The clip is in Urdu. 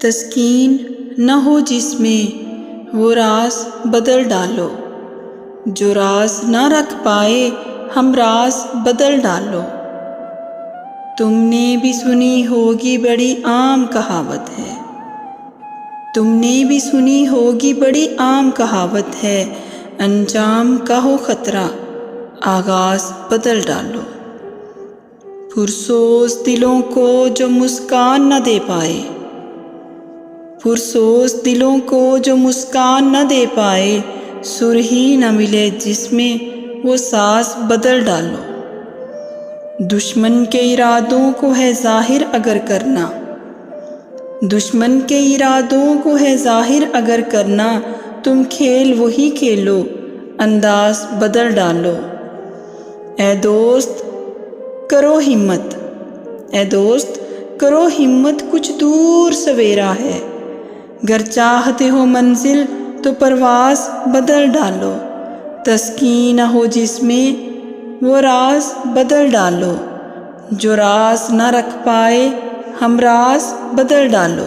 تسکین نہ ہو جس میں وہ راز بدل ڈالو، جو راز نہ رکھ پائے ہم راز بدل ڈالو۔ تم نے بھی سنی ہوگی بڑی عام کہاوت ہے، تم نے بھی سنی ہوگی بڑی عام کہاوت ہے، انجام کا ہو خطرہ آغاز بدل ڈالو۔ پرسوز دلوں کو جو مسکان نہ دے پائے، پرسوز دلوں کو جو مسکان نہ دے پائے، سرہی نہ ملے جس میں وہ ساز بدل ڈالو۔ دشمن کے ارادوں کو ہے ظاہر اگر کرنا، دشمن کے ارادوں کو ہے ظاہر اگر کرنا، تم کھیل وہی کھیلو انداز بدل ڈالو۔ اے دوست کرو ہمت، اے دوست کرو ہمت، کچھ دور سویرا ہے، گر چاہتے ہو منزل تو پرواز بدل ڈالو۔ تسکین نہ ہو جس میں وہ راز بدل ڈالو، جو راز نہ رکھ پائے ہم راز بدل ڈالو۔